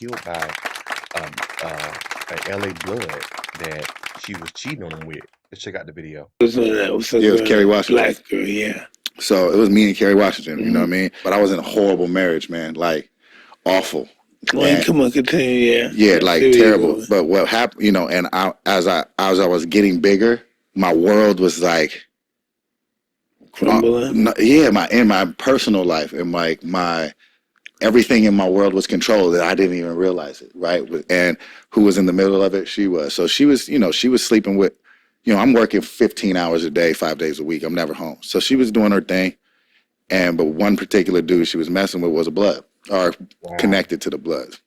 killed by um a LA blood that she was cheating on him with. Let's check out the video. Was on that? Was Yeah, it was Kerry Washington. Black girl, yeah. So it was me and Kerry Washington, you know what I mean? But I was in a horrible marriage, man. Like, awful. Well, come on, continue, yeah. Yeah, I like see where you're terrible. going. But what happened, and as I was getting bigger, my world was like, Crumbling. in my personal life, and like my everything in my world was controlled, and I didn't even realize it, right? And who was in the middle of it? She was. So she was, she was sleeping with, I'm working 15 hours a day, 5 days a week. I'm never home. So she was doing her thing. But one particular dude she was messing with was a blood, or Wow. connected to the Bloods.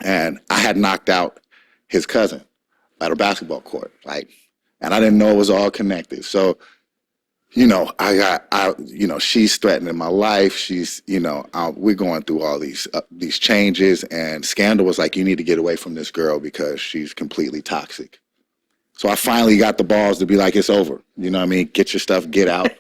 And I had knocked out his cousin at a basketball court, and I didn't know it was all connected. So, she's threatening my life. She's, we're going through all these changes, and Scandal was like, you need to get away from this girl because she's completely toxic. So I finally got the balls to be like, it's over. You know what I mean? Get your stuff, get out.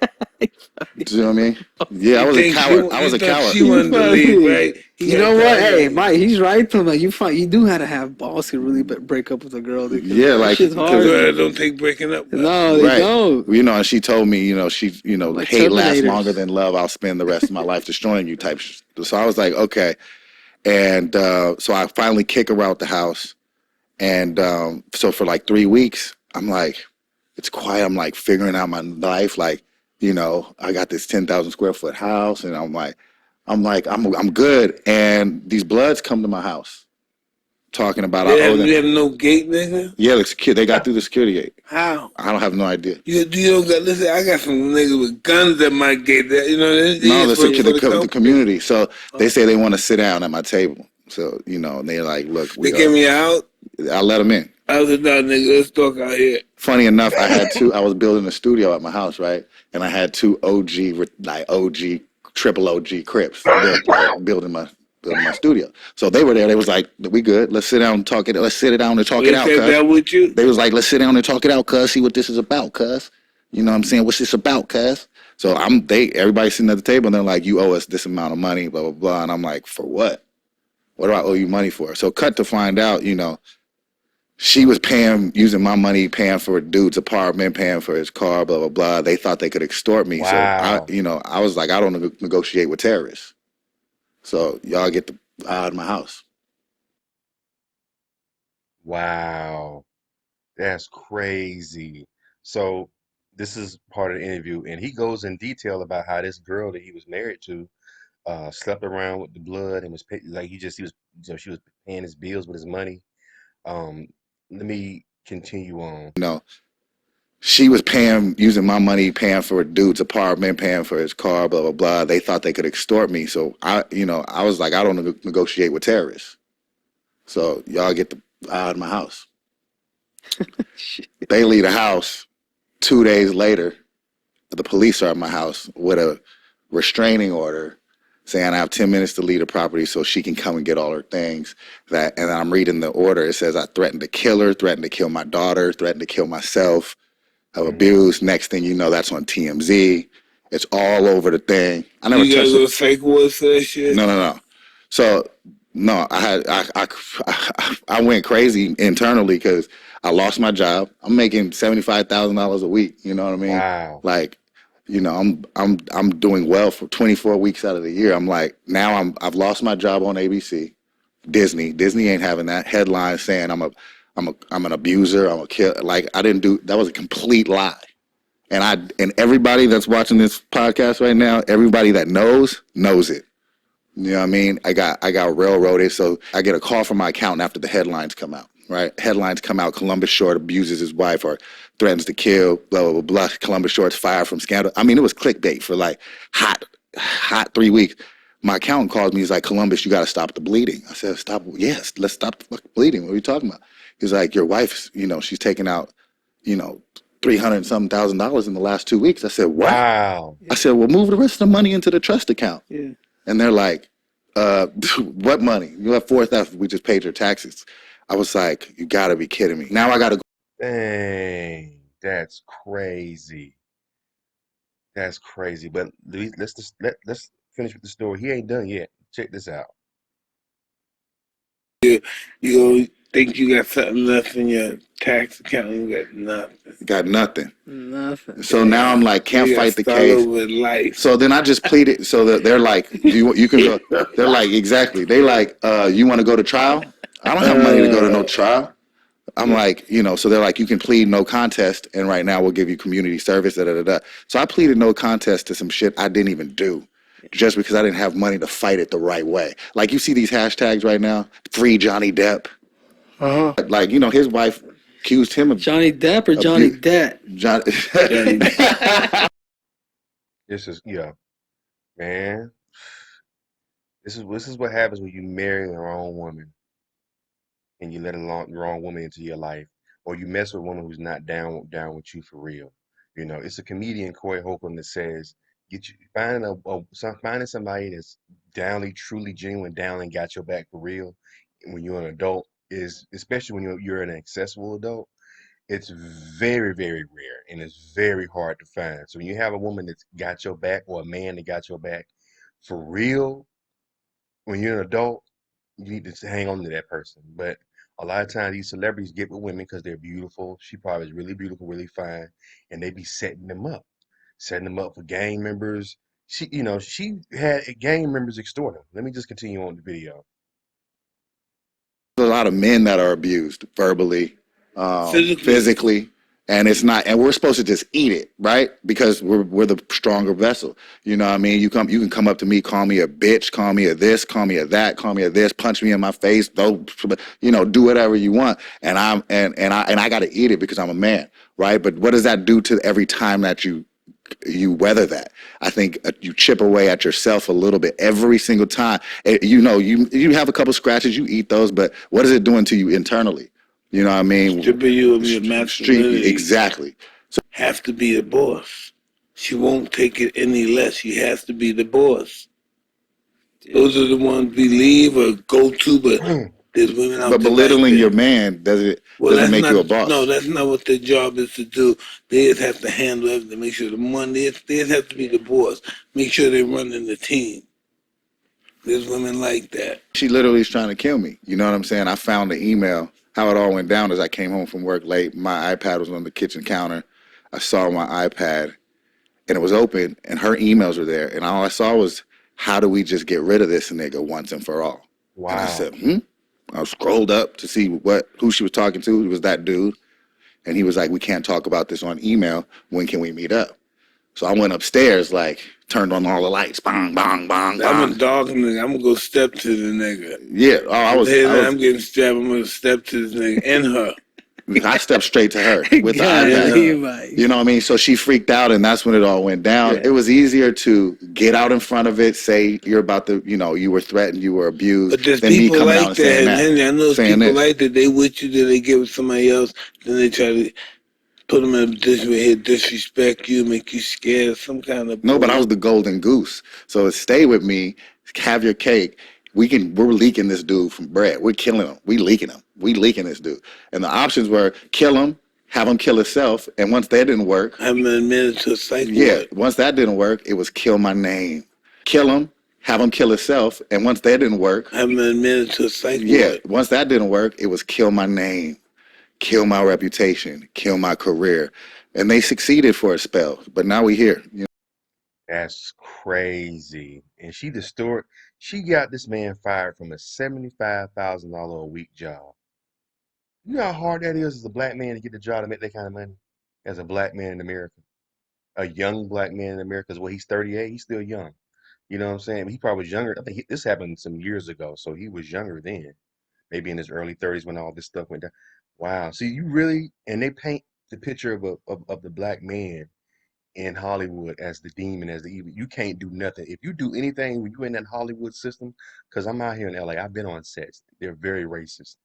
Do you know what I mean? Yeah, I was a coward. I was a coward. She wanted to leave, right? You know what? Hey, Mike, he's right though. Like you do have to have balls to really break up with a girl. Yeah, like shit's hard. Girls don't take breaking up. No, they don't. And she told me, Like hate lasts Terminators. longer than love. I'll spend the rest of my life destroying you type. So I was like, okay. And so I finally kick her out the house. And so for like 3 weeks, I'm like, it's quiet. I'm like figuring out my life. Like, I got this 10,000 square foot house, and I'm good. And these Bloods come to my house talking about They have no gate, nigga? Yeah, they got through the security gate. How? I don't have no idea. You don't got, listen, I got some niggas with guns at my gate. That, No, the community. So they say they want to sit down at my table. So, and they're like, look. They get me out? I let them in. I was like, no, nigga, let's talk out here. Funny enough, I was building a studio at my house, right? And I had two triple OG Crips building my studio. So they were there. They was like, we good. Let's sit down and talk it. Let's sit down and talk it out, cuz. That with you? They was like, let's sit down and talk it out, cuz. See what this is about, cuz. You know what I'm saying? What's this about, cuz? So everybody's sitting at the table, and they're like, you owe us this amount of money, blah, blah, blah. And I'm like, for what? What do I owe you money for? So cut to find out, she was using my money, paying for a dude's apartment, paying for his car, blah, blah, blah. They thought they could extort me. Wow. So, I was like, I don't negotiate with terrorists. So y'all get out of my house. Wow. That's crazy. So this is part of the interview, and he goes in detail about how this girl that he was married to slept around with the blood and was she was paying his bills with his money. Let me continue on. She was using my money, paying for a dude's apartment, paying for his car, blah, blah, blah. They thought they could extort me. So I was like, I don't negotiate with terrorists. So y'all get out of my house. They leave the house. 2 days later, the police are at my house with a restraining order saying I have 10 minutes to leave the property so she can come and get all her things. And I'm reading the order. It says I threatened to kill her, threatened to kill my daughter, threatened to kill myself, have abused. Next thing you know, that's on TMZ. It's all over the thing. I never touched it. Fake words for that shit? No. So, no, I went crazy internally because I lost my job. I'm making $75,000 a week. You know what I mean? Wow. Like, I'm doing well for 24 weeks out of the year. I'm like, now I've lost my job on ABC. Disney ain't having that. Headline saying I'm an abuser, I'm a killer. Like, that was a complete lie. And everybody that's watching this podcast right now, everybody that knows it. You know what I mean? I got railroaded. So I get a call from my accountant after the headlines come out, right? Headlines come out, Columbus Short abuses his wife or threatens to kill, blah, blah, blah, blah. Columbus Short's fired from Scandal. I mean, it was clickbait for like hot 3 weeks. My accountant calls me. He's like, Columbus, you got to stop the bleeding. I said, stop? Yes, let's stop the fucking bleeding. What are you talking about? He's like, your wife's, she's taking out, $300,000 in the last 2 weeks. I said, what? Wow. I said, well, move the rest of the money into the trust account. Yeah. And they're like, what money? You have 4,000. We just paid your taxes. I was like, you got to be kidding me. Now I got to go. Dang, that's crazy. That's crazy. But let's finish with the story. He ain't done yet. Check this out. you gonna think you got something left in your tax account. You got nothing. Got nothing. Nothing. So now I'm like, can't You got to fight the start case. over in life. So then I just pleaded. So that they're like, you can go. They're like, exactly. They like, you want to go to trial? I don't have money to go to no trial. I'm like, so they're like, you can plead no contest, and right now we'll give you community service. Da da da da. So I pleaded no contest to some shit I didn't even do, just because I didn't have money to fight it the right way. Like you see these hashtags right now, free Johnny Depp. Like his wife accused him of Johnny Depp or Johnny Depp? John. This is man. This is what happens when you marry the wrong woman and you let the wrong woman into your life, or you mess with a woman who's not down with you for real. It's a comedian, Corey Holcomb, that says, "Get you finding somebody that's downly, truly genuine, down and got your back for real. When you're an adult, is especially when you're an accessible adult, it's very, very rare and it's very hard to find. So when you have a woman that's got your back, or a man that got your back for real, when you're an adult, you need to hang on to that person. But a lot of times these celebrities get with women because they're beautiful. She probably is really beautiful, really fine, and they be setting them up for gang members. She had gang members extort them. Let me just continue on the video. A lot of men that are abused verbally, physically, and it's not. And we're supposed to just eat it, right? Because we're the stronger vessel. You know what I mean? You can come up to me, call me a bitch, call me a this, call me a that, call me a this, punch me in my face, do whatever you want, and I got to eat it because I'm a man, right? But what does that do to every time that you weather that? I think you chip away at yourself a little bit every single time. You have a couple scratches, you eat those, but what is it doing to you internally? You know what I mean? Stripping you of your masculinity. Exactly. So have to be the boss. She won't take it any less. She has to be the boss. Those are the ones we leave or go to, but there's women out there. But belittling like your man doesn't make you a boss. No, that's not what their job is to do. They just have to handle everything, make sure the money. They just have to be the boss. Make sure they're running the team. There's women like that. She literally is trying to kill me. You know what I'm saying? I found the email. How it all went down is I came home from work late. My iPad was on the kitchen counter. I saw my iPad, and it was open, and her emails were there. And all I saw was, how do we just get rid of this nigga once and for all? Wow. And I said, I scrolled up to see who she was talking to. It was that dude. And he was like, we can't talk about this on email. When can we meet up? So I went upstairs, turned on all the lights. Bang, bang, bang, bang. I'm a dog nigga. I'm going to go step to the nigga. Yeah. I'm getting stabbed. I'm going to step to this nigga and her. I stepped straight to her with the iPad. You know what I mean? So she freaked out, and that's when it all went down. Yeah. It was easier to get out in front of it, say you're about to, you were threatened, you were abused. But there's people like that, and Henry, I know people like that. They with you, then they get with somebody else, then they try to put them in a position where they disrespect you, make you scared, some kind of. No, but I was the golden goose. So stay with me, have your cake. We're leaking this dude from bread. We're killing him. We leaking him. We leaking this dude. And the options were kill him, have him kill himself, and once that didn't work, have him admitted to a psych ward. Yeah, once that didn't work, it was kill my name. Kill him, have him kill himself, and once that didn't work, have him admitted to a psych ward. Yeah, once that didn't work, it was kill my name, kill my reputation, kill my career. And they succeeded for a spell, but now we're here. That's crazy. And she got this man fired from a $75,000 a week job. You know how hard that is as a black man to get the job to make that kind of money? As a black man in America. A young black man in America, well, he's 38, he's still young. You know what I'm saying? He probably was younger. I think this happened some years ago, so he was younger then. Maybe in his early 30s when all this stuff went down. Wow. See, and they paint the picture of the black man in Hollywood as the demon, as the evil. You can't do nothing. If you do anything when you're in that Hollywood system, because I'm out here in LA, I've been on sets. They're very racist.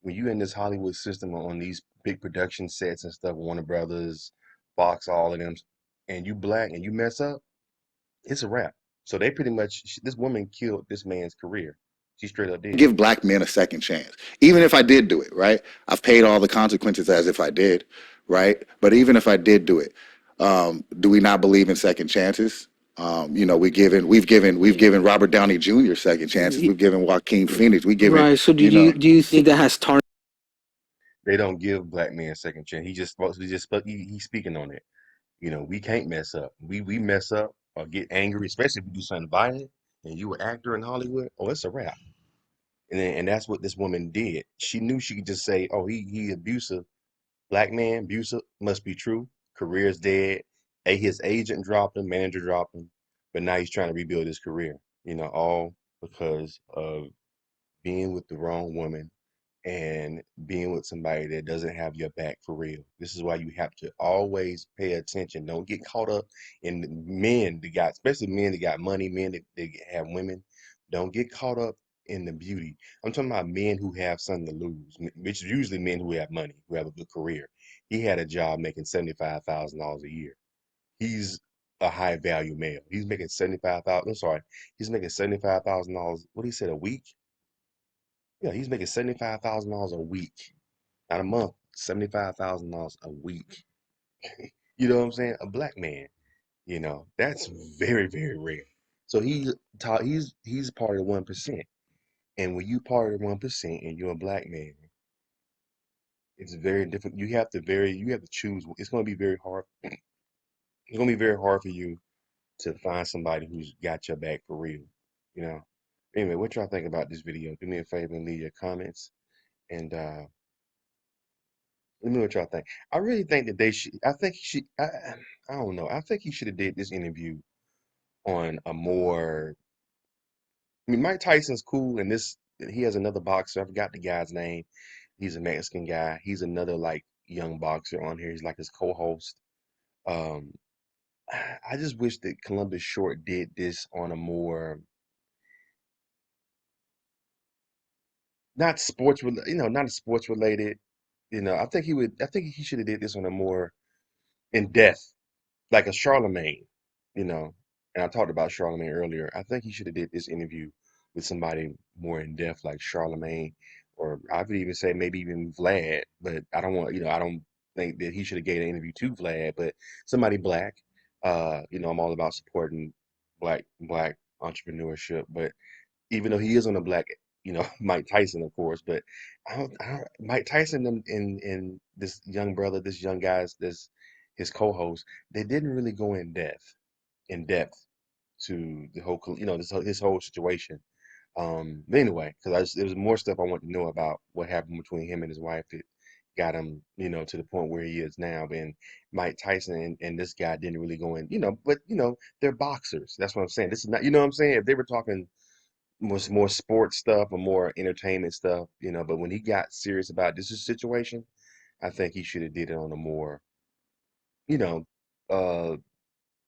When you're in this Hollywood system on these big production sets and stuff, Warner Brothers, Fox, all of them, and you black and you mess up, it's a wrap. So they pretty much, this woman killed this man's career. She straight up did. Give black men a second chance. Even if I did do it, right? I've paid all the consequences as if I did, right? But even if I did do it, do we not believe in second chances? We've given Robert Downey Jr. second chances. We've given Joaquin Phoenix. We given, Right. So you know, do you think that has tarnished? They don't give black men a second chance. He's speaking on it. We can't mess up. We mess up or get angry, especially if we do something violent, and you an actor in Hollywood. Oh, it's a wrap. And that's what this woman did. She knew she could just say, "Oh, he abusive, black man, abusive, must be true. Career's dead. His agent dropped him, manager dropped him, but now he's trying to rebuild his career. All because of being with the wrong woman and being with somebody that doesn't have your back for real. This is why you have to always pay attention. Don't get caught up in men that got, especially men that got money, men that have women. Don't get caught up in the beauty. I'm talking about men who have something to lose, which is usually men who have money, who have a good career. He had a job making $75,000 a year. He's a high value male. He's making 75,000. I'm sorry, he's making $75,000. What he said, a week? Yeah, he's making $75,000 a week, not a month. $75,000 a week. You know what I'm saying? A black man. That's very, very rare. So he's part of the 1%. And when you part of the 1% and you're a black man, it's very different. You have to choose. It's going to be very hard. It's going to be very hard for you to find somebody who's got your back for real. You know. Anyway, what y'all think about this video? Do me a favor and leave your comments. And let me know what y'all think. I really think that they should. I think he should. I don't know. I think he should have did this interview on a more. I mean, Mike Tyson's cool, and he has another boxer. I forgot the guy's name. He's a Mexican guy. He's another like young boxer on here. He's like his co-host. Um, I just wish that Columbus Short did this on a more not sports, not a sports related. I think he would. I think he should have did this on a more in depth like a Charlemagne, you know. And I talked about Charlemagne earlier. I think he should have did this interview with somebody more in depth like Charlemagne, or I would even say maybe even Vlad. But I don't want, I don't think that he should have gave an interview to Vlad, but somebody black. I'm all about supporting black entrepreneurship, but even though he is on a black, Mike Tyson, of course, but Mike Tyson and this young brother, this young guy's, this his co-host, they didn't really go in depth to the whole, his whole situation. But anyway, because there was more stuff I wanted to know about what happened between him and his wife that got him, to the point where he is now. And Mike Tyson and this guy didn't really go in, but they're boxers. That's what I'm saying. This is not, you know what I'm saying? If they were talking was more sports stuff or more entertainment stuff, but when he got serious about this situation, I think he should have did it on a more, you know, uh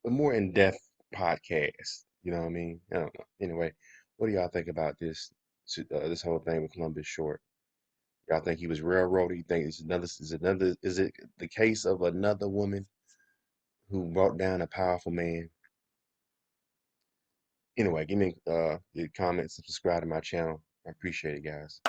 a more in-depth podcast. You know what I mean? I don't know. Anyway, what do y'all think about this whole thing with Columbus Short? Y'all think he was railroaded? You think is it the case of another woman who brought down a powerful man? Anyway, give me your comments and subscribe to my channel. I appreciate it, guys.